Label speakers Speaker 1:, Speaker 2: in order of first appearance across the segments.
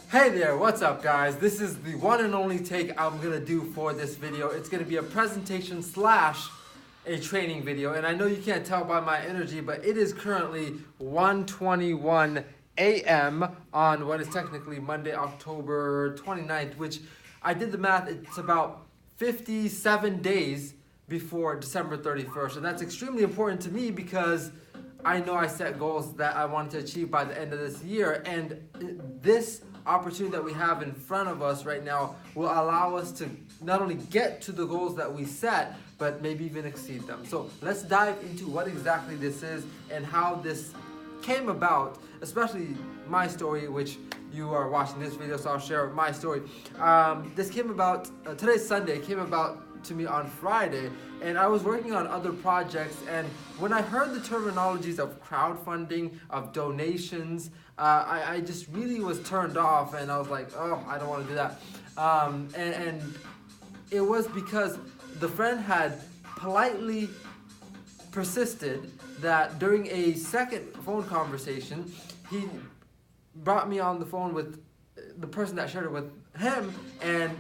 Speaker 1: Hey there, what's up guys? This is the one and only take I'm gonna do for this video. It's gonna be a presentation slash a training video, and I know you can't tell by my energy, but it is currently 1:21 a.m. on what is technically Monday, October 29th, which I did the math, it's about 57 days before December 31st, and that's extremely important to me because I know I set goals that I wanted to achieve by the end of this year, and this opportunity that we have in front of us right now will allow us to not only get to the goals that we set, but maybe even exceed them. So let's dive into what exactly this is and how this came about, especially my story, which you are watching this video, so I'll share my story. This came about, today's Sunday, came about to me on Friday, and I was working on other projects, and when I heard the terminologies of crowdfunding, of donations, I just really was turned off, and I was like, oh, I don't want to do that. And it was because the friend had politely persisted that during a second phone conversation, he brought me on the phone with the person that shared it with him, and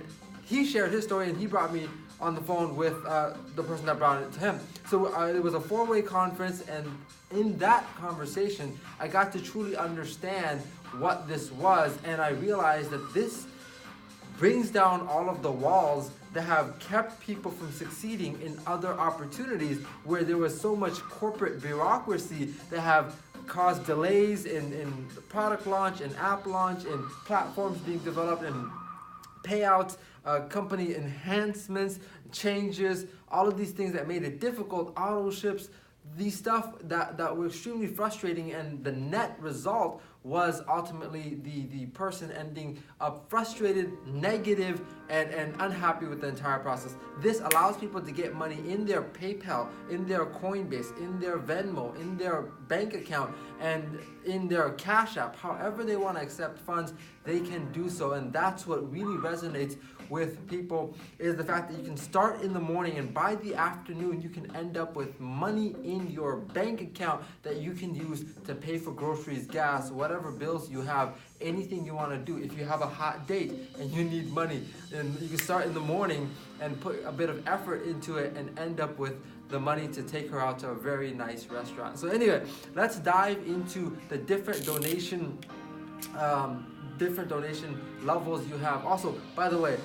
Speaker 1: he shared his story, and he brought me on the phone with the person that brought it to him. So it was a four-way conference, and in that conversation, I got to truly understand what this was, and I realized that this brings down all of the walls that have kept people from succeeding in other opportunities where there was so much corporate bureaucracy that have caused delays in product launch and app launch and platforms being developed and payouts, company enhancements, changes, all of these things that made it difficult, auto ships, these stuff that were extremely frustrating, and the net result was ultimately the person ending up frustrated, negative, and unhappy with the entire process. This allows people to get money in their PayPal, in their Coinbase, in their Venmo, in their bank account, and in their CashApp. However they want to accept funds, they can do so, and that's what really resonates with people, is the fact that you can start in the morning and by the afternoon you can end up with money in your bank account that you can use to pay for groceries, gas, whatever bills you have, anything you want to do. If you have a hot date and you need money, then you can start in the morning and put a bit of effort into it and end up with the money to take her out to a very nice restaurant. So anyway, let's dive into the different donation levels you have. Also, by the way,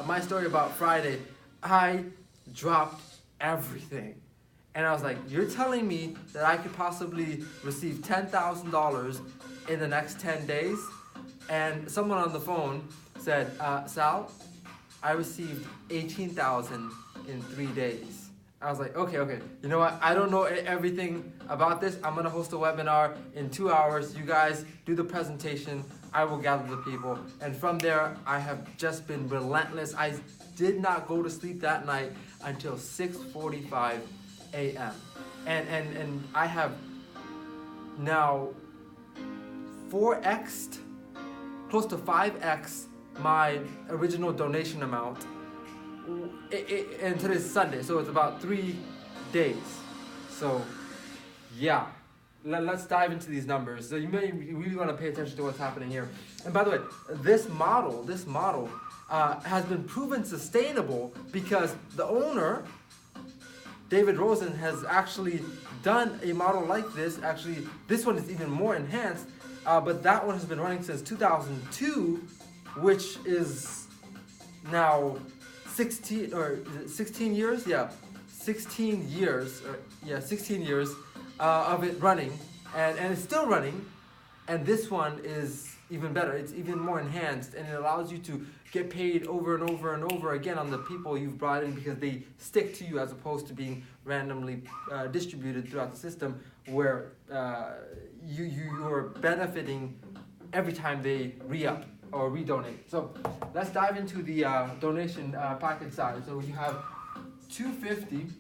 Speaker 1: my story about Friday, I dropped everything. And I was like, you're telling me that I could possibly receive $10,000 in the next 10 days? And someone on the phone said, Sal, I received $18,000 in 3 days. I was like, okay, you know what? I don't know everything about this. I'm gonna host a webinar in 2 hours. You guys do the presentation. I will gather the people. And from there, I have just been relentless. I did not go to sleep that night until 6:45 a.m. And I have now 4x'd, close to 5x my original donation amount. And today's Sunday, so it's about 3 days. So yeah, let's dive into these numbers. So you may really want to pay attention to what's happening here. And by the way, this model has been proven sustainable because the owner, David Rosen, has actually done a model like this. Actually, this one is even more enhanced, but that one has been running since 2002, which is now 16 years, 16 years of it running, and it's still running. And this one is even better. It's even more enhanced, and it allows you to get paid over and over and over again on the people you've brought in because they stick to you, as opposed to being randomly distributed throughout the system where you're benefiting every time they re-up or redonate. So let's dive into the donation package size. So you have $250.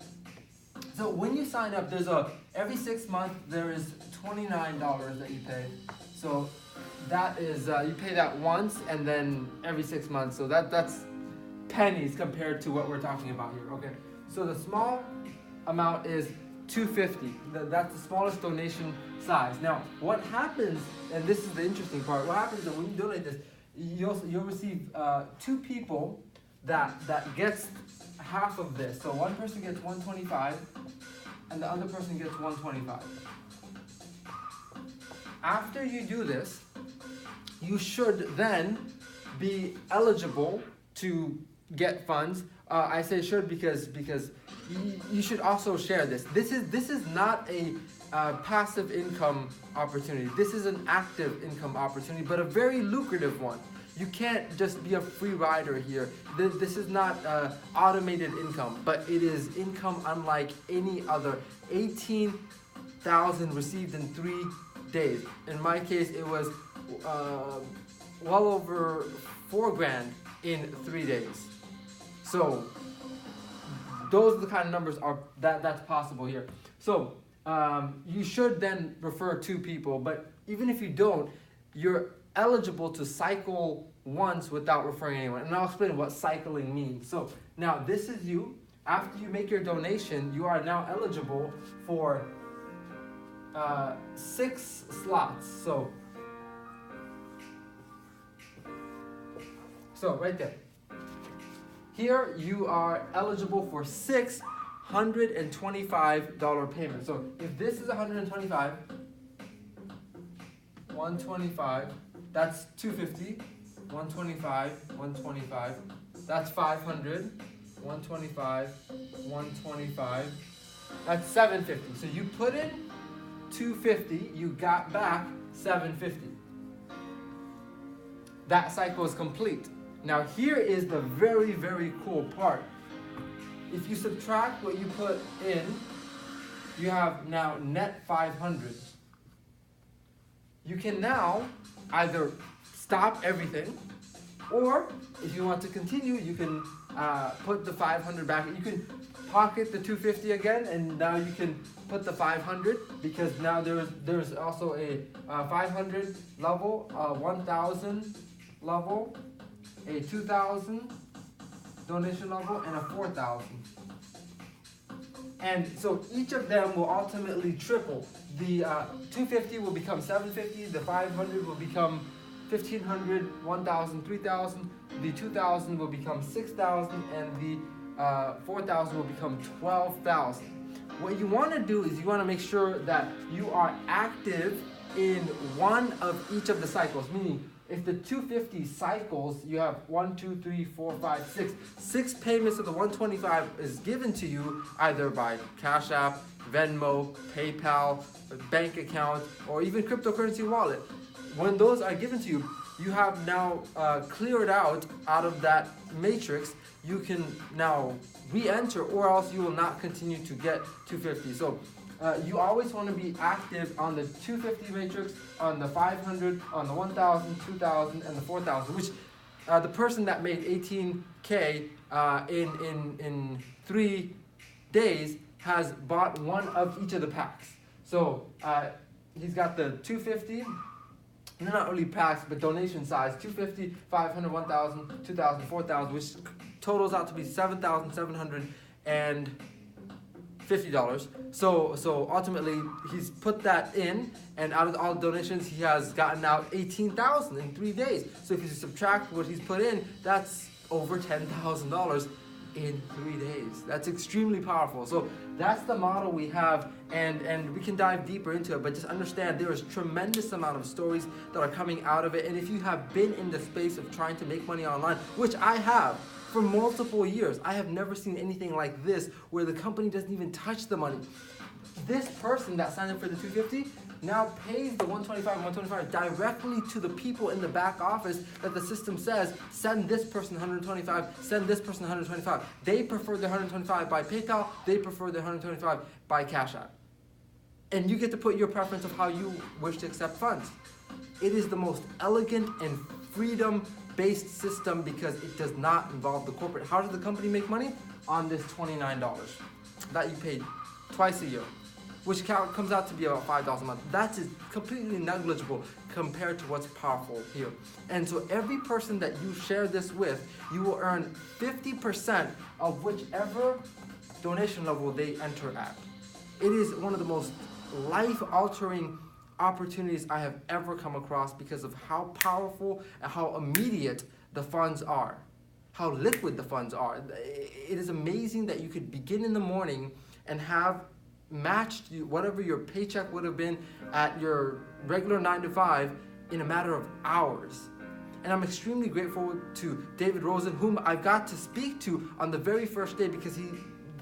Speaker 1: So when you sign up, there's every 6 months there is $29 that you pay. So that is you pay that once and then every 6 months. So that's pennies compared to what we're talking about here. Okay. So the small amount is $250. That's the smallest donation size. Now, what happens, and this is the interesting part, what happens is that when you donate this, you'll receive 2 people that gets half of this. So one person gets 125 and the other person gets 125. After you do this, you should then be eligible to get funds. I say should because you should also share this. This is not a passive income opportunity. This is an active income opportunity, but a very lucrative one. You can't just be a free rider here. This is not automated income, but it is income unlike any other. 18,000 received in 3 days. In my case, it was well over $4,000 in 3 days. So those are the kind of numbers that's possible here. So you should then refer 2 people, but even if you don't, you're eligible to cycle once without referring anyone. And I'll explain what cycling means. So now this is you. After you make your donation, you are now eligible for 6 slots. So right there. Here you are eligible for $625 payment. So if this is 125, that's 250, 125, 125, that's 500, 125, 125, that's 750. So you put in 250, you got back 750. That cycle is complete. Now here is the very, very cool part. If you subtract what you put in, you have now net 500. You can now either stop everything, or if you want to continue, you can put the 500 back. You can pocket the 250 again, and now you can put the 500, because now there's also a 500 level, 1,000 level, a 2,000 donation level, and a 4,000. And so each of them will ultimately triple. The 250 will become 750, the 500 will become 1,500, 1,000, 3,000, the 2,000 will become 6,000, and the 4,000 will become 12,000. What you want to do is you want to make sure that you are active in one of each of the cycles, meaning if the 250 cycles, you have 1, 2, 3, 4, 5, 6. 6 payments of the 125 is given to you either by CashApp, Venmo, PayPal, bank account, or even cryptocurrency wallet. When those are given to you, you have now cleared out of that matrix. You can now re-enter, or else you will not continue to get 250. So you always want to be active on the 250 matrix, on the 500, on the 1,000, 2,000, and the 4,000, which the person that made 18K in 3 days has bought one of each of the packs. So he's got the 250, not really packs, but donation size, 250, 500, 1,000, 2,000, 4,000, which totals out to be $7,750. So ultimately, he's put that in, and out of all donations, he has gotten out 18,000 in 3 days. So if you subtract what he's put in, that's over $10,000 in 3 days. That's extremely powerful. So that's the model we have, and we can dive deeper into it, but just understand there is tremendous amount of stories that are coming out of it. And if you have been in the space of trying to make money online, which I have, for multiple years, I have never seen anything like this where the company doesn't even touch the money. This person that signed up for the 250 now pays the 125 directly to the people in the back office that the system says, send this person 125, send this person 125. They prefer the 125 by PayPal, they prefer the 125 by CashApp. And you get to put your preference of how you wish to accept funds. It is the most elegant and freedom-based system because it does not involve the corporate. How does the company make money? On this $29 that you paid twice a year, which comes out to be about $5 a month. That is completely negligible compared to what's powerful here. And so every person that you share this with, you will earn 50% of whichever donation level they enter at. It is one of the most life-altering opportunities I have ever come across because of how powerful and how immediate the funds are, how liquid the funds are. It is amazing that you could begin in the morning and have matched whatever your paycheck would have been at your regular 9 to 5 in a matter of hours. And I'm extremely grateful to David Rosen, whom I got to speak to on the very first day, because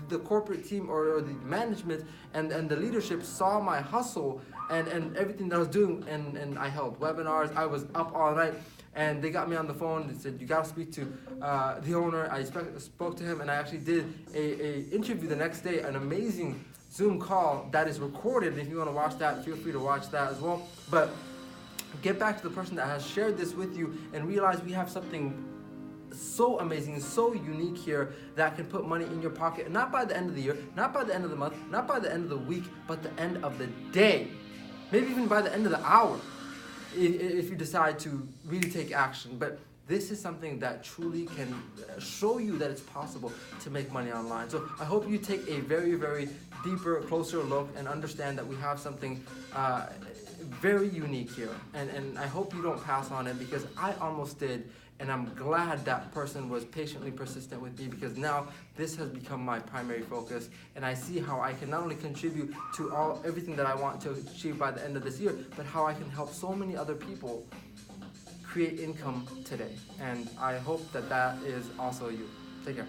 Speaker 1: the corporate team or the management and the leadership saw my hustle and everything that I was doing, and I held webinars. I was up all night, and they got me on the phone and said, you got to speak to the owner. I spoke to him, and I actually did a interview the next day, an amazing Zoom call that is recorded. If you want to watch that, feel free to watch that as well. But get back to the person that has shared this with you and realize we have something so amazing, so unique here that can put money in your pocket, not by the end of the year, not by the end of the month, not by the end of the week, but the end of the day, maybe even by the end of the hour, if you decide to really take action. But this is something that truly can show you that it's possible to make money online. So I hope you take a very, very deeper, closer look and understand that we have something very unique here. And I hope you don't pass on it, because I almost did. And I'm glad that person was patiently persistent with me, because now this has become my primary focus, and I see how I can not only contribute to everything that I want to achieve by the end of this year, but how I can help so many other people create income today. And I hope that is also you. Take care.